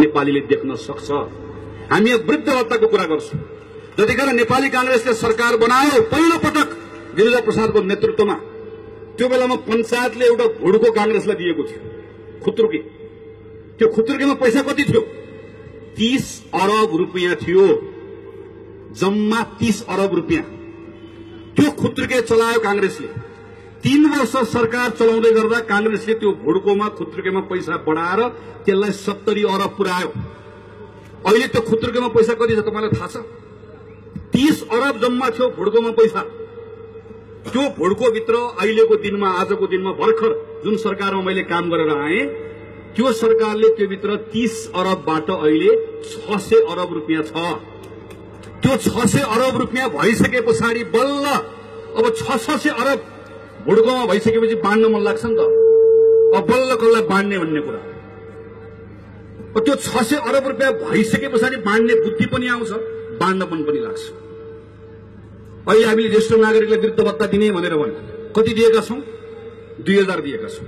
नेपालीले देख्न सक्छ। हामी वृद्ध भत्ताको कुरा गर्छौं। जतिखेर नेपाली कांग्रेसले सरकार बनायो पहिलो पटक गिरिजा प्रसादको नेतृत्वमा, त्यो बेलामा पञ्चायतले एउटा भुडको कांग्रेसलाई दिएको थियो, खुत्रुकी। त्यो खुत्रुकीमा पैसा कति थियो? 30 अरब रुपियाँ थियो, जम्मा 30 अरब रुपियाँ। त्यो खुत्रुके चलायो कांग्रेसले। 3 वर्ष सरकार चलाउँदै गर्दा कांग्रेसले त्यो भुडकोमा खुत्रुकेमा पैसा बढाएर त्यसलाई 70 अरब पुर्यायो। अहिले त्यो खुत्रुकेमा पैसा कति छ तपाईलाई थाहा छ? 30 अरब जम्मा थियो भुडकोमा पैसा। त्यो भुडको भित्र अहिलेको दिनमा, आजको दिनमा भर्खर जुन सरकारमा मैले काम गरेर आए, त्यो सरकारले त्यो भित्र 30 अरबबाट अहिले 600 अरब रुपियाँ छ। त्यो 600 अरब रुपियाँ भइसके पछाडि बल्ल अब 600 अरब भुडकोमा भइसकेपछि बाँड्न मन लाग्छ नि त। अब बल्ल कसलाई बाँड्ने भन्ने कुरा। त्यो 600 अरब रुपियाँ भइसके पछाडि बाँड्ने बुद्धि पनि आउँछ, बाँड्न पनि लाग्छ। अहिले हामीले ज्येष्ठ नागरिकलाई वृद्ध भत्ता दिने भनेर भने कति दिएका छौं? 2000 दिएका छौं।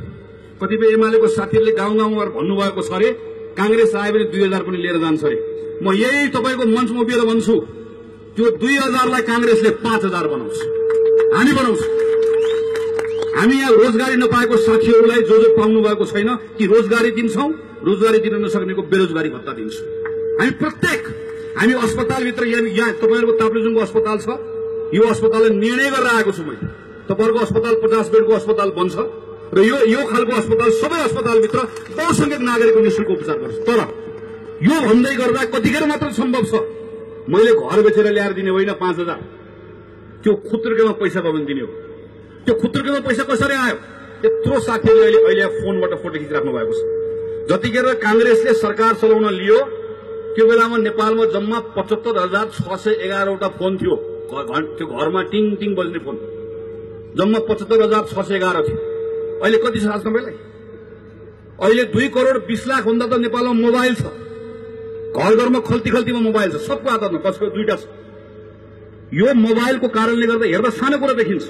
कतिपय एमालेको साथीहरूले गाउँ गाउँमा भन्नुभएको छ अरे कांग्रेस आयो भने 2000 पनि लिएर जान्छ अरे। म यही तपाईको मञ्चमा उभिएर भन्छु, त्यो 2000 लाई कांग्रेसले 5000 बनाउँछ, हामी बनाउँछौं। हामी यहाँ रोजगारी नपाएको साथीहरूलाई जो पाउनु भएको छैन कि रोजगारी दिन्छौं, रोजगारी दिन नसक्नेको बेरोजगारी भत्ता दिन्छौं। हामी अस्पतालभित्र यहाँ तपाईहरुको ताप्लेजुङको अस्पताल छ, यो अस्पतालले निर्णय गरेर आएको छु मैले। तपाईहरुको अस्पताल 50 बेडको अस्पताल बन्छ र यो खालको अस्पताल सबै अस्पतालभित्र बहुसंख्यक नागरिकको निःशुल्क उपचार गर्छ। तर यो भन्दै गर्दा कतिखेर मात्र सम्भव छ? मैले घर बेचेर ल्याएर दिने होइन 5000, त्यो खुत्रुकेमा पैसा पाउन दिने हो। त्यो खुत्रुकेमा पैसा कसरी आयो? यत्रो साथीहरूले अहिले फोनबाट फोटो खिचिराख्नु भएको छ। जतिखेर कांग्रेसले सरकार चलाउन लियो त्यो बेलामा नेपालमा जम्मा 75611 वटा फोन थियो। त्यो घरमा टिङ टिङ बज्ने फोन जम्मा 75611 थियो। अहिले कति छ तपाईलाई? अहिले 2 करोड 20 लाख भन्दा त नेपालमा मोबाइल छ। घर घरमा खल्ती खल्तीमा मोबाइल छ, सबको हातमा, कसैको 2टा छ। यो मोबाइलको कारणले गर्दा हेर्दा सानो कुरा देखिन्छ।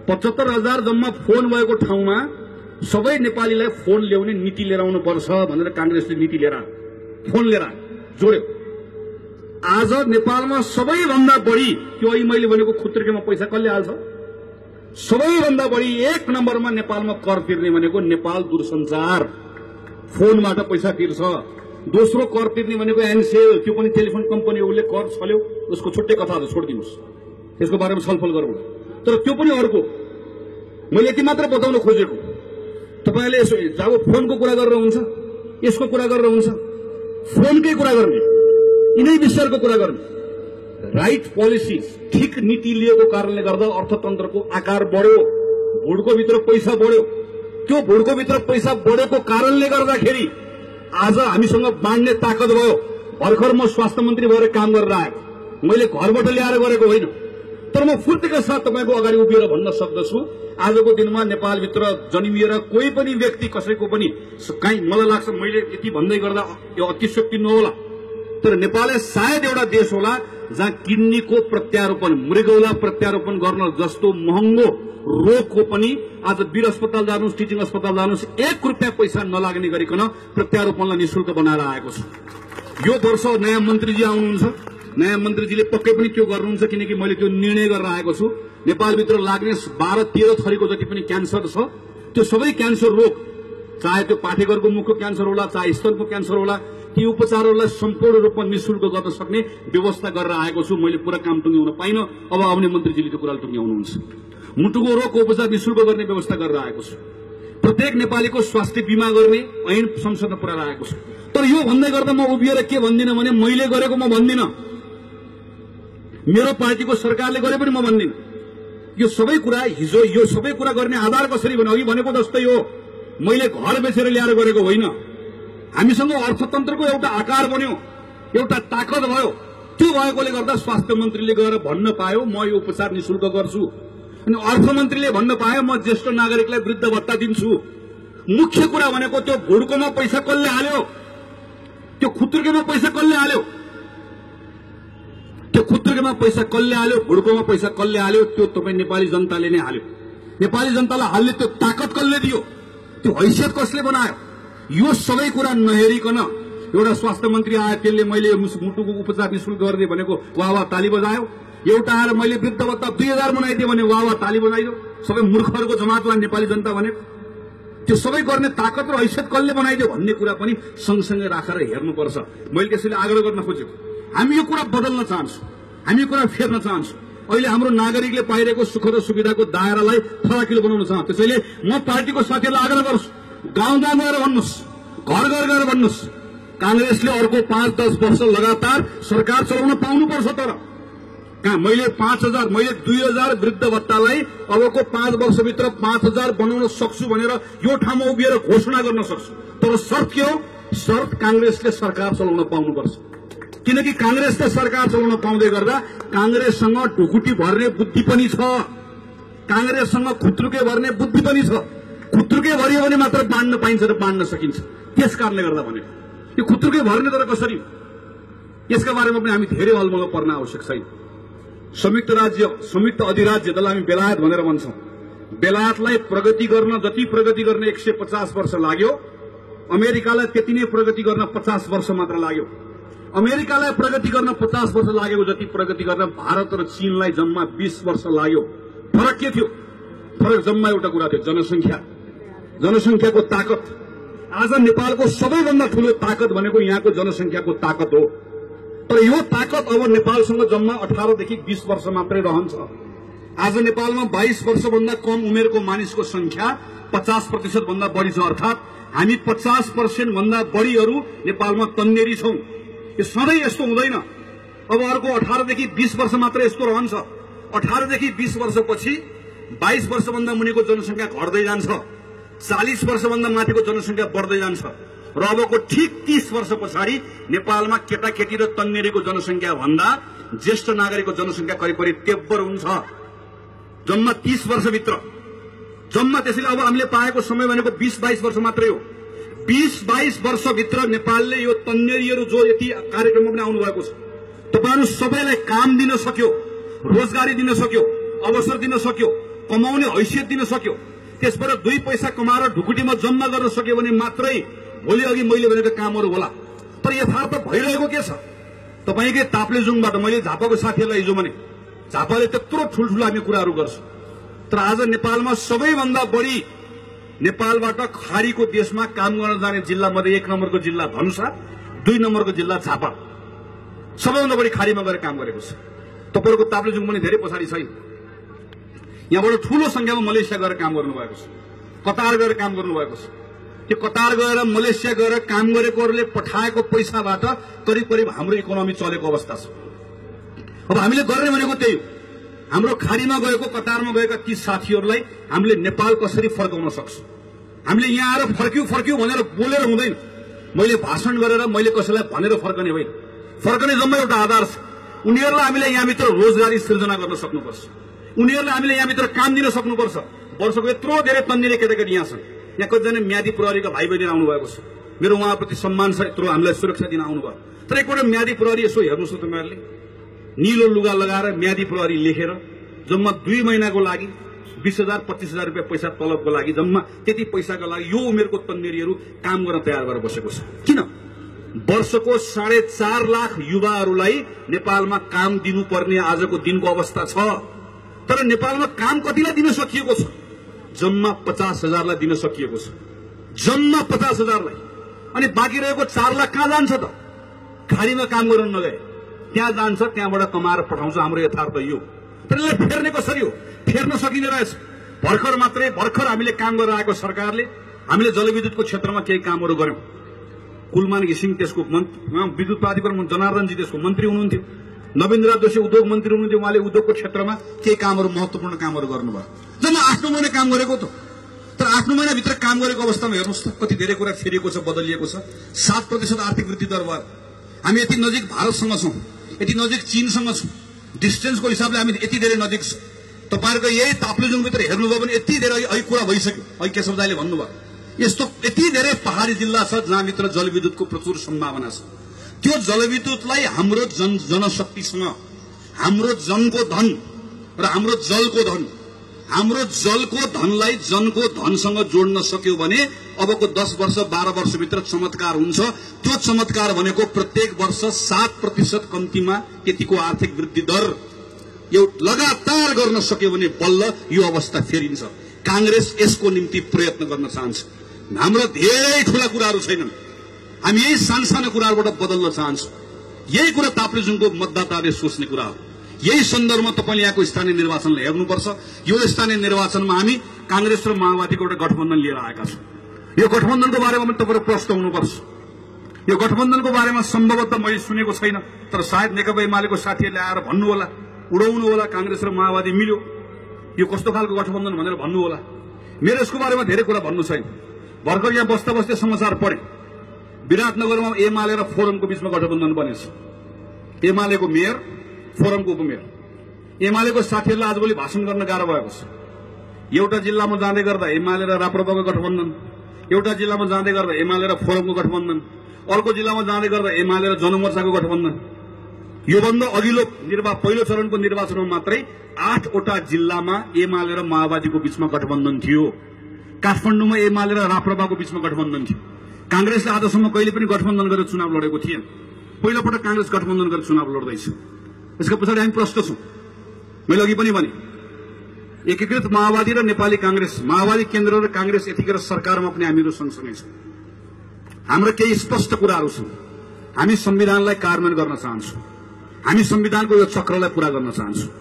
75000 जम्मा फोन भएको ठाउँमा सबै नेपालीलाई फोन ल्याउने नीति लिएर आउनु पर्छ भनेर कांग्रेसले नीति लिएर फोन लिएर जोड्यो। आज नेपालमा सबैभन्दा बढी त्यो अहिले मैले भनेको खुत्रुकेमा पैसा कसले हाल्छ? सबैभन्दा बढी 1 नम्बरमा नेपालमा कर तिर्ने भनेको नेपाल दूरसञ्चार, फोनबाट पैसा तिर्छ। दोस्रो कर तिर्ने भनेको एनसेल, त्यो पनि टेलिफोन कम्पनी हो, उसले कर छल्यो, उसको छुट्टै कथा छ, छोडिदिनुस्, त्यसको बारेमा छलफल गरौँ। तर त्यो पनि अर्को। मैले यति मात्र बताउन खोजेको, तपाईले जब फोनको कुरा गरेर हुन्छ, यसको कुरा गरेर हुन्छ, फोनकै कुरा गर्ने, यिनै विषयको कुरा गर्ने। राइट पोलिसी, ठिक नीति लिएको कारणले गर्दा अर्थतन्त्रको आकार बढ्यो, भुडको भित्र पैसा बढ्यो। त्यो भुडको भित्र पैसा बढेको कारणले गर्दाखेरि आज हामीसँग बाँड्ने ताकत भयो। भर्खर म स्वास्थ्य मन्त्री भएर काम गरेर आएको, मैले घरबाट ल्याएर गरेको होइन। तर म फुर्तीका साथ तपाईको अगाडि उभिएर भन्न सक्दछु, आजको दिनमा नेपालभित्र जन्मिएर कोही पनि व्यक्ति कसैको पनि कहीँ मलाई लाग्छ मैले यति भन्दै गर्दा यो अतिशयोक्ति नहोला, तर नेपाल सायद एउटा देश होला जहाँ किडनीको प्रत्यारोपण, मृगौला प्रत्यारोपण गर्न जस्तो महँगो रोगको पनि आज वीर अस्पताल जानुस्, टिचिङ अस्पताल जानुस्, 1 रुपियाँ पैसा नलाग्ने गरिकन प्रत्यारोपणलाई निःशुल्क बनाएर आएको छ। यो वर्ष नयाँ मन्त्रीजी आउनुहुन्छ, नयाँ मन्त्रीजीले पक्कै पनि त्यो गर्नुहुन्छ, किनकि मैले त्यो निर्णय गरेर आएको छु। नेपालभित्र लाग्ने 12-13 थरीको जति पनि क्यान्सर छ, त्यो सबै क्यान्सर रोग, चाहे त्यो पाठेघरको मुखको क्यान्सर होला, चाहे स्तनको क्यान्सर होला, ती उपचारहरूलाई सम्पूर्ण रूपमा निःशुल्क गर्न सक्ने व्यवस्था गरेर आएको छु। मैले पूरा काम टुङ्ग्याउन पाइन, अब आउने मन्त्रीजीले त्यो कुरा टुङ्ग्याउनुहुन्छ। मुटुको रोगको उपचार निःशुल्क गर्ने व्यवस्था गरेर आएको छु। प्रत्येक नेपालीको स्वास्थ्य बीमा गर्ने ऐन संसदमा पुर्याएर आएको छु। तर यो भन्दै गर्दा म उभिएर के भन्दिनँ भने मैले गरेको म भन्दिनँ, मेरो पार्टीको सरकारले गरे पनि म भन्दिनँ। यो सबै कुरा हिजो यो सबै कुरा गर्ने आधार कसरी भने अघि भनेको जस्तै हो, मैले घर बेचेर ल्याएर गरेको होइन। हामीसँग अर्थतन्त्रको एउटा आकार बन्यो, एउटा ताकत भयो। त्यो भएकोले गर्दा स्वास्थ्य मन्त्रीले गएर भन्न पायो म यो उपचार निःशुल्क गर्छु, अनि अर्थमन्त्रीले भन्न पायो म ज्येष्ठ नागरिकलाई वृद्ध भत्ता दिन्छु। मुख्य कुरा भनेको त्यो भुडकोमा पैसा कसले हाल्यो, त्यो खुत्रुकेमा पैसा कसले हाल्यो, त्यो खुत्रुकेमा पैसा कसले हाल्यो, भुडकोमा पैसा कसले हाल्यो, त्यो तपाई नेपाली जनताले नै हाल्यो। नेपाली जनतालाई हाल्ने त्यो ताकत कसले दियो, त्यो हैसियत कसले बनायो, यो सबै कुरा नहेरिकन एउटा स्वास्थ्य मन्त्री आयो, त्यसले मैले मुटुको उपचार निःशुल्क गरिदिए भनेको वाह वाह ताली बजायो। एउटा आएर मैले वृद्ध भत्ता 2000 बनाइदिए भने वाह वाह ताली बजाइयो। सबै मूर्खहरूको जमातलाई नेपाली जनता भनेको त्यो सबै गर्ने ताकत र हैसियत कसले बनाइदियो भन्ने कुरा पनि सँगसँगै राखेर हेर्नुपर्छ। मैले त्यसैले आग्रह गर्न खोजेको, हामी यो कुरा बदल्न चाहन्छौँ, हामी यो कुरा फेर्न चाहन्छौँ। अहिले हाम्रो नागरिकले पाइरहेको सुख र सुविधाको दायरालाई फराकिलो बनाउन चाहन्छ। त्यसैले म पार्टीको साथीहरूलाई आग्रह गर्छु, गाउँ गाउँ गएर भन्नुहोस्, घर घर गएर भन्नुहोस्, कांग्रेसले अर्को 5-10 वर्ष लगातार सरकार चलाउन पाउनुपर्छ। तर कहाँ मैले 5000 मैले 2000 वृद्ध भत्तालाई अबको 5 वर्षभित्र 5000 बनाउन सक्छु भनेर यो ठाउँमा उभिएर घोषणा गर्न सक्छु। तर शर्त के हो? शर्त कांग्रेसले सरकार चलाउन पाउनुपर्छ। किनकि कांग्रेसले सरकार चलाउन पाउँदै गर्दा कांग्रेससँग ढुकुटी भर्ने बुद्धि पनि छ, कांग्रेससँग खुत्रुके भर्ने बुद्धि पनि छ। खुत्रुके भरियो भने मात्र बाँड्न पाइन्छ र बाँड्न सकिन्छ। त्यस कारणले गर्दा भनेको यो खुत्रुके भर्ने तर कसरी, यसका बारेमा पनि हामी धेरै अलमल पर्न आवश्यक छैन। संयुक्त अधिराज्य जसलाई हामी बेलायत भनेर भन्छौं, बेलायतलाई प्रगति गर्न जति प्रगति गर्न 150 वर्ष लाग्यो, अमेरिकालाई त्यति नै प्रगति गर्न 50 वर्ष मात्र लाग्यो। अमेरिकालाई प्रगति गर्न 50 वर्ष लागेको जति प्रगति गर्न भारत र चीनलाई जम्मा 20 वर्ष लाग्यो। फरक के थियो? फरक जम्मा एउटा कुरा थियो, जनसंख्या, जनसंख्याको ताकत। आज नेपालको सबैभन्दा ठूलो ताकत भनेको यहाँको जनसंख्याको ताकत हो। तर यो ताकत अब नेपालसँग जम्मा 18 देखि 20 वर्ष मात्रै रहन्छ। आज नेपालमा 22 वर्षभन्दा कम उमेरको मानिसको संख्या 50% भन्दा बढी छ। अर्थात हामी 50% भन्दा बढीहरू नेपालमा तन्नेरी छौं। यो सधैँ यस्तो हुँदैन। अब अर्को 18 देखि 20 वर्ष मात्र यस्तो रहन्छ। 18 देखि 20 वर्षपछि 22 वर्षभन्दा मुनिको जनसंख्या घट्दै जान्छ, 40 वर्षभन्दा माथिको जनसंख्या बढ्दै जान्छ र अबको ठीक 30 वर्ष पछाडि नेपालमा केटाकेटी र तन्नेरीको जनसंख्या भन्दा ज्येष्ठ नागरिकको जनसंख्या करिब तेब्बर हुन्छ, जम्मा 30 वर्षभित्र जम्मा। त्यसैले अब हामीले पाएको समय भनेको 20-22 वर्ष मात्रै हो। 20-22 वर्षभित्र नेपालले यो तन्नेरीहरू जो यति कार्यक्रममा पनि आउनु भएको छ, तपाईहरु सबैलाई काम दिन सक्यो, रोजगारी दिन सक्यो, अवसर दिन सक्यो, कमाउने हैसियत दिन सक्यो। त्यसबाट 2 पैसा कमाएर ढुकुटीमा जम्मा गर्न सक्यो भने मात्रै भोलि अघि मैले भनेको कामहरू होला। तर यथार्थ भइरहेको के छ? तपाईकै ताप्लेजुङबाट मैले झापाको साथीहरूलाई हिजो भने झापाले त्यत्रो ठुल्ठुलो हामी कुराहरू गर्छ, तर आज नेपालमा सबैभन्दा बढी नेपालबाट खाडीको देशमा काम गर्न जाने जिल्ला मध्ये 1 नम्बरको जिल्ला धनुषा, 2 नम्बरको जिल्ला झापा, सबैभन्दा बढी खाडीमा गएर काम गरेको छ। तपाईहरुको ताप्लेजुङ पनि धेरै पछाडि छैन। यहाँबाट ठूलो संख्यामा मलेसिया गएर काम गर्नुभएको छ, कतार गएर काम गर्नुभएको छ। त्यो कतार गएर मलेसिया गएर काम गरेकोहरूले पठाएको पैसाबाट करिब करिब हाम्रो इकोनोमी चलेको अवस्था छ। अब हामीले गर्ने भनेको त्यही हो, हाम्रो खाडीमा गएको कतारमा गएका ती साथीहरूलाई हामीले नेपाल कसरी फर्काउन सक्छौं। हामीले यहाँ आएर फर्क्यौ भनेर बोलेर हुँदैन। मैले भाषण गरेर मैले कसैलाई भनेर फर्कने होइन। फर्कने जम्मै एउटा आधार छ, उनीहरूलाई हामीले यहाँभित्र रोजगारी सृजना गर्न सक्नुपर्छ, उनीहरूलाई हामीले यहाँभित्र काम दिन सक्नुपर्छ। वर्षको यत्रो धेरै तन्नेरी केटाकेटी यहाँ छन्। यहाँ कतिजना म्यादी प्रहरीका भाइ बहिनी आउनु भएको छ, मेरो उहाँप्रति सम्मान छ, यत्रो हामीलाई सुरक्षा दिन आउनुभयो। तर एकपल्ट म्यादी प्रहरी यसो हेर्नुहोस् न तपाईहरुले, नीलो लुगा लगाएर म्यादी प्रहरी लेखेर जम्मा 2 महिनाको लागि 20,000-25,000 रुपियाँ पैसा तलबको लागि, जम्मा त्यति पैसाको लागि यो उमेरको तन्नेरीहरू काम गर्न तयार भएर बसेको छ। किन? वर्षको 4.5 लाख युवाहरूलाई नेपालमा काम दिनुपर्ने आजको दिनको अवस्था छ। तर नेपालमा काम कतिलाई दिन सकिएको छ? जम्मा 50,000लाई दिन सकिएको छ, जम्मा 50,000लाई। अनि बाँकी रहेको 4 लाख कहाँ जान्छ त? खाडीमा काम गर्न नगए त्यहाँ जान्छ, त्यहाँबाट कमाएर पठाउँछ। हाम्रो यथार्थ यो। तर यसलाई फेर्ने कसरी हो? फेर्न सकिने रहेछ। भर्खर हामीले काम गरेर आएको सरकारले हामीले जलविद्युतको क्षेत्रमा केही कामहरू गर्यौं। कुलमान घिसिङ त्यसको विद्युत प्राधिकरण जनार्दनजी त्यसको मन्त्री हुनुहुन्थ्यो, नवीन्द्र जोशी उद्योग मन्त्री हुनुहुन्थ्यो। उहाँले उद्योगको क्षेत्रमा केही कामहरू, महत्त्वपूर्ण कामहरू गर्नुभयो। जम्मा 8 महिना काम गरेको त। तर 8 महिनाभित्र काम गरेको अवस्थामा हेर्नुहोस् त कति धेरै कुरा फेरिएको छ, बदलिएको छ। 7% आर्थिक वृद्धि दर भयो। हामी यति नजिक भारतसँग छौं, यति नजिक चीनसँग छौं, डिस्टेन्सको हिसाबले हामी यति धेरै नजिक छौं। तपाईहरुको यही ताप्लेजुङभित्र हेर्नुभयो भने यति धेरै अहिले कुरा भइसक्यो। अहिले केशव दाइले भन्नुभयो यस्तो यति धेरै पहाडी जिल्ला छ जहाँभित्र जलविद्युतको प्रचुर सम्भावना छ। त्यो जलविद्युतलाई हाम्रो जनशक्तिसँग, हाम्रो जनको धन र हाम्रो जलको धन हाम्रो जलको धनलाई जनको धनसँग जोड्न सक्यो भने अबको 10 वर्ष 12 वर्षभित्र चमत्कार हुन्छ। त्यो चमत्कार भनेको प्रत्येक वर्ष 7% कम्तीमा यतिको आर्थिक वृद्धि दर यो लगातार गर्न सक्यो भने बल्ल यो अवस्था फेरिन्छ। कांग्रेस यसको निम्ति प्रयत्न गर्न चाहन्छ। हाम्रो धेरै ठूला कुराहरू छैनन्, हामी यही सानसानो कुराहरूबाट बदल्न चाहन्छौँ। यही कुरा ताप्लेजुङको मतदाताले सोच्ने कुरा हो। यही सन्दर्भमा तपाईले यहाँको स्थानीय निर्वाचनलाई हेर्नुपर्छ। यो स्थानीय निर्वाचनमा हामी कांग्रेस र माओवादीको एउटा गठबन्धन लिएर आएका छौँ। यो गठबन्धनको बारेमा पनि तपाईहरु प्रश्न हुनुपर्छ। यो गठबन्धनको बारेमा सम्भवतः मैले सुनेको छैन, तर सायद नेकपा एमालेको साथीहरूले आएर भन्नु होला, उडाउनु होला, कांग्रेस र माओवादी मिल्यो, यो कस्तो खालको गठबन्धन भनेर भन्नु होला। मेरो यसको बारेमा धेरै कुरा भन्नु छैन। भर्खर यहाँ बस्दा बस्दै समाचार पढे, विराटनगरमा एमाले र फोरमको बीचमा गठबन्धन बनेछ। एमालेको मेयर, फोरमको उपमेयर। एमालेको साथीहरूलाई आजभोलि भाषण गर्न गाह्रो भएको छ। एउटा जिल्लामा जाँदै गर्दा एमाले र राप्रपाको गठबन्धन, एउटा जिल्लामा जाँदै गर्दा एमाले र फोरमको गठबन्धन, अर्को जिल्लामा जाँदै गर्दा एमाले र जनमोर्चाको गठबन्धन। योभन्दा अघिल्लो पहिलो चरणको निर्वाचनमा मात्रै 8 वटा जिल्लामा एमाले र माओवादीको बीचमा गठबन्धन थियो। काठमाडौँमा एमाले र राप्रपाको बीचमा गठबन्धन थियो। कांग्रेसले आजसम्म कहिले पनि गठबन्धन गरेर चुनाव लडेको थिएन। पहिलोपटक कांग्रेस गठबन्धन गरेर चुनाव लड्दैछ। यसको पछाडि हामी प्रष्ट छौं। मैले अघि पनि भने एकीकृत माओवादी र नेपाली कांग्रेस, माओवादी केन्द्र र कांग्रेस यतिखेर सरकारमा पनि हामीहरू सँगसँगै छौं। हाम्रो केही स्पष्ट कुराहरू छन्। हामी संविधानलाई कार्यान्वयन गर्न चाहन्छौँ। हामी संविधानको यो चक्रलाई पूरा गर्न चाहन्छौँ।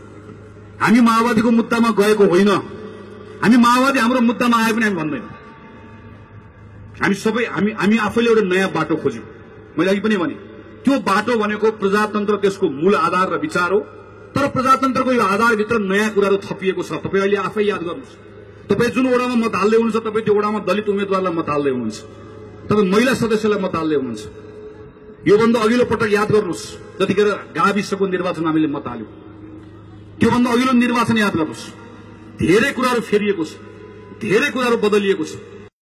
हामी माओवादीको मुद्दामा गएको होइन। हामी माओवादी हाम्रो मुद्दामा आए पनि हामी भन्दैनौँ। हामी आफैले एउटा नयाँ बाटो खोज्यौं। मैले अघि पनि भने त्यो बाटो भनेको प्रजातन्त्र, त्यसको मूल आधार र विचार हो। तर प्रजातन्त्रको यो आधारभित्र नयाँ कुराहरू थपिएको छ। तपाईँ अहिले आफै याद गर्नुहोस्। तपाईँ जुन वडामा मत हाल्दै हुनुहुन्छ, तपाईँ त्यो वडामा दलित उम्मेद्वारलाई मत हाल्दै हुनुहुन्छ, तपाईँ महिला सदस्यलाई मत हाल्दै हुनुहुन्छ। योभन्दा अघिल्लो पटक याद गर्नुहोस्, जतिखेर गाविसको निर्वाचन हामीले मत हाल्यौं, त्योभन्दा अघिल्लो निर्वाचन याद गर्नुहोस्। धेरै कुराहरू फेरिएको छ, धेरै कुराहरू बदलिएको छ।